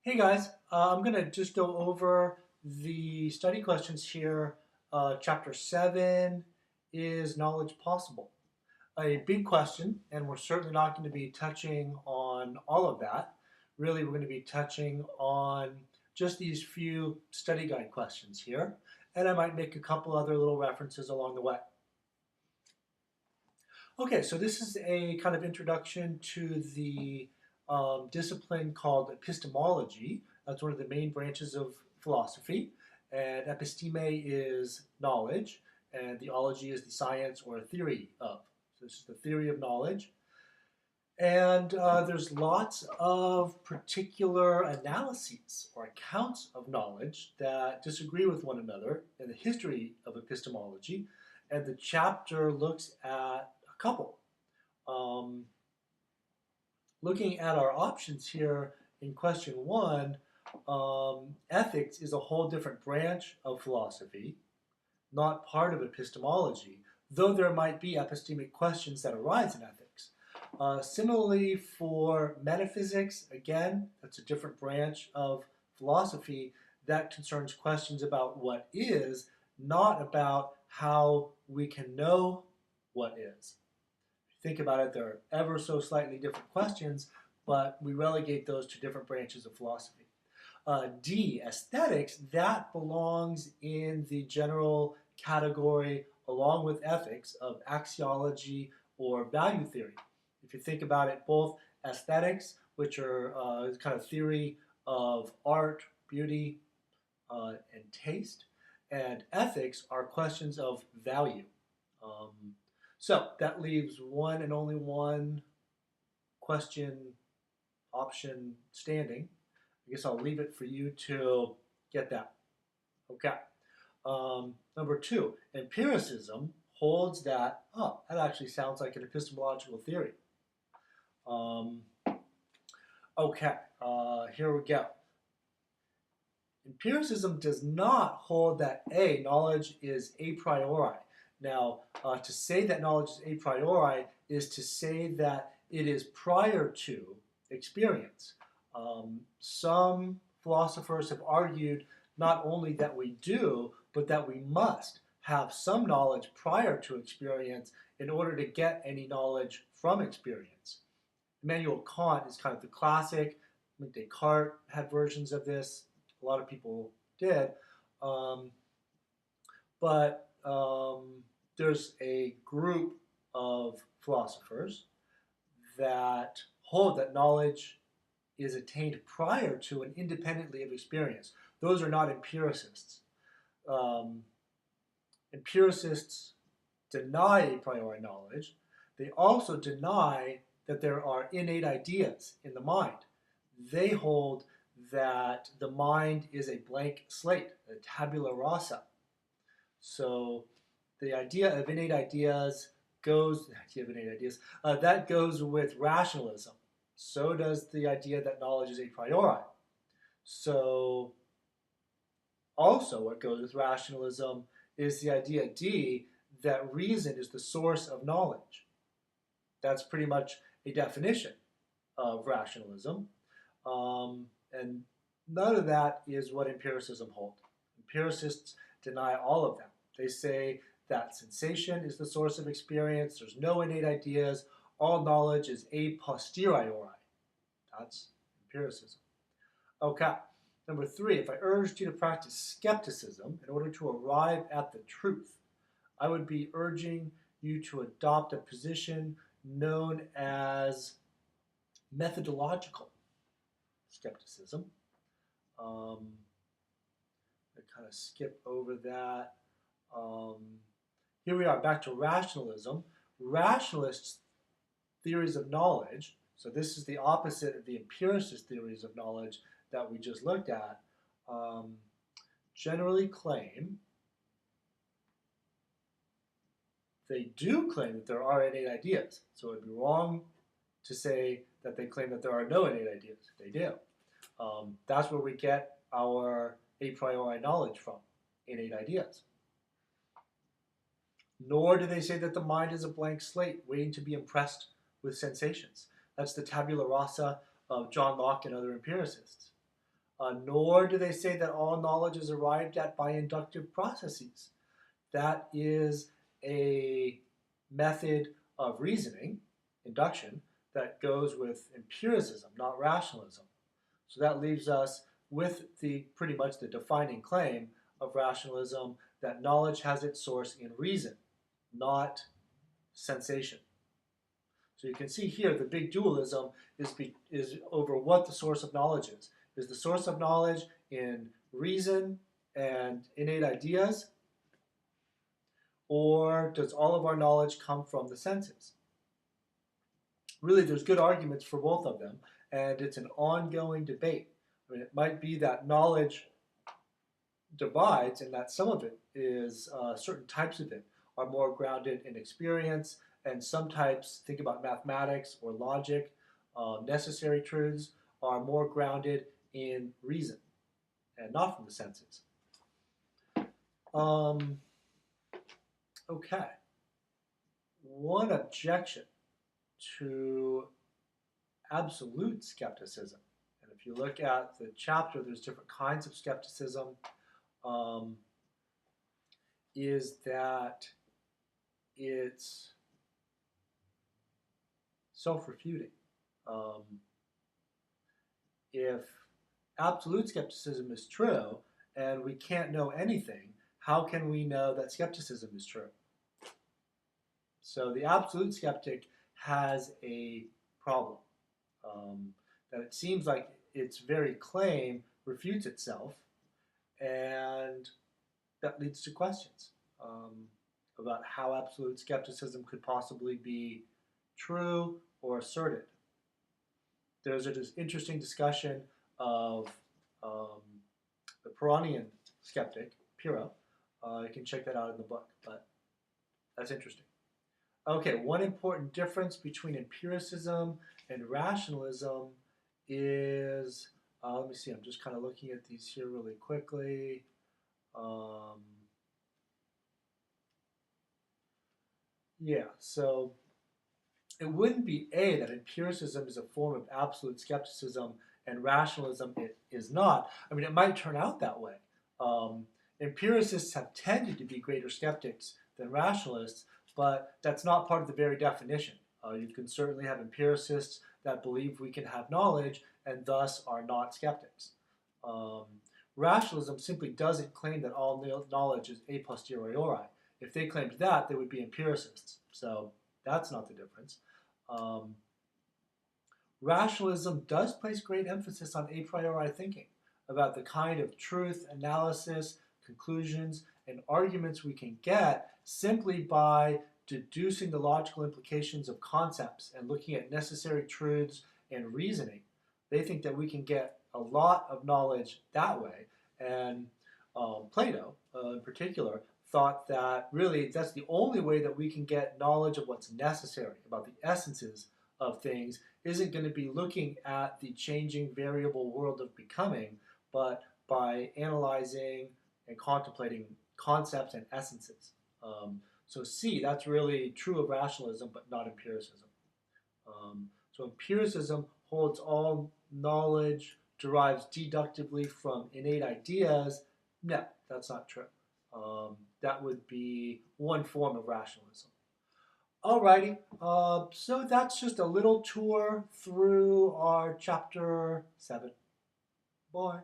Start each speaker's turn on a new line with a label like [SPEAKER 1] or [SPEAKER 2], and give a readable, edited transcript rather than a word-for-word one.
[SPEAKER 1] Hey guys, I'm going to just go over the study questions here. Chapter 7, is knowledge possible? A big question, and we're certainly not going to be touching on all of that. Really, we're going to be touching on just these few study guide questions here, and I might make a couple other little references along the way. Okay, so this is a kind of introduction to the discipline called epistemology. That's one of the main branches of philosophy. And episteme is knowledge, and theology is the science or theory of. So this is the theory of knowledge. And there's lots of particular analyses or accounts of knowledge that disagree with one another in the history of epistemology. And the chapter looks at a couple. Looking at our options here in question 1, ethics is a whole different branch of philosophy, not part of epistemology, though there might be epistemic questions that arise in ethics. Similarly, for metaphysics, again, that's a different branch of philosophy that concerns questions about what is, not about how we can know what is. If you think about it, they're ever so slightly different questions, but we relegate those to different branches of philosophy. D, aesthetics, that belongs in the general category, along with ethics, of axiology or value theory. If you think about it, both aesthetics, which are kind of theory of art, beauty, and taste, and ethics are questions of value. So that leaves one and only one question option standing. I guess I'll leave it for you to get that. Okay. Number 2, empiricism holds that, that actually sounds like an epistemological theory. Okay, here we go. Empiricism does not hold that A, knowledge is a priori. Now, to say that knowledge is a priori is to say that it is prior to experience. Some philosophers have argued not only that we do, but that we must have some knowledge prior to experience in order to get any knowledge from experience. Immanuel Kant is kind of the classic. I think Descartes had versions of this. A lot of people did. But there's a group of philosophers that hold that knowledge is attained prior to and independently of experience. Those are not empiricists. Empiricists deny a priori knowledge. They also deny that there are innate ideas in the mind. They hold that the mind is a blank slate, a tabula rasa. So the idea of innate ideas goes, that goes with rationalism. So does the idea that knowledge is a priori. So also what goes with rationalism is the idea, D, that reason is the source of knowledge. That's pretty much a definition of rationalism. And none of that is what empiricism holds. Empiricists deny all of that. They say that sensation is the source of experience. There's no innate ideas. All knowledge is a posteriori. That's empiricism. Okay, number 3, if I urged you to practice skepticism in order to arrive at the truth, I would be urging you to adopt a position known as methodological skepticism. I kind of skip over that. Here we are, back to rationalism. Rationalists' theories of knowledge, so this is the opposite of the empiricist theories of knowledge that we just looked at, generally claim, they do claim that there are innate ideas. So it would be wrong to say that they claim that there are no innate ideas. They do. That's where we get our a priori knowledge from, innate ideas. Nor do they say that the mind is a blank slate waiting to be impressed with sensations. That's the tabula rasa of John Locke and other empiricists. Nor do they say that all knowledge is arrived at by inductive processes. That is a method of reasoning, induction, that goes with empiricism, not rationalism. So that leaves us with pretty much the defining claim of rationalism that knowledge has its source in reason, not sensation. So you can see here the big dualism is over what the source of knowledge is. Is the source of knowledge in reason and innate ideas, or does all of our knowledge come from the senses? Really, there's good arguments for both of them, and it's an ongoing debate. I mean, it might be that knowledge divides, and that some of it is certain types of it are more grounded in experience, and some types, think about mathematics or logic, necessary truths, are more grounded in reason and not from the senses. Okay. One objection to absolute skepticism, and if you look at the chapter, there's different kinds of skepticism, is that it's self-refuting. If absolute skepticism is true and we can't know anything, how can we know that skepticism is true? So the absolute skeptic has a problem. That it seems like its very claim refutes itself, and that leads to questions about how absolute skepticism could possibly be true or asserted. There's this interesting discussion of the Pyrrhonian skeptic, Pyrrho. You can check that out in the book, but that's interesting. Okay, one important difference between empiricism and rationalism is, let me see, I'm just kind of looking at these here really quickly. Yeah, so it wouldn't be A, that empiricism is a form of absolute skepticism and rationalism it is not. I mean, it might turn out that way. Empiricists have tended to be greater skeptics than rationalists, but that's not part of the very definition. You can certainly have empiricists that believe we can have knowledge and thus are not skeptics. Rationalism simply doesn't claim that all knowledge is a posteriori. If they claimed that, they would be empiricists. So that's not the difference. Rationalism does place great emphasis on a priori thinking about the kind of truth, analysis, conclusions, and arguments we can get simply by deducing the logical implications of concepts and looking at necessary truths and reasoning. They think that we can get a lot of knowledge that way, and Plato, in particular, thought that really that's the only way that we can get knowledge of what's necessary, about the essences of things, isn't going to be looking at the changing variable world of becoming, but by analyzing and contemplating concepts and essences. So C, that's really true of rationalism, but not empiricism. So empiricism holds all knowledge derives deductively from innate ideas. No, that's not true. That would be one form of rationalism. Alrighty, so that's just a little tour through our chapter 7. Bye.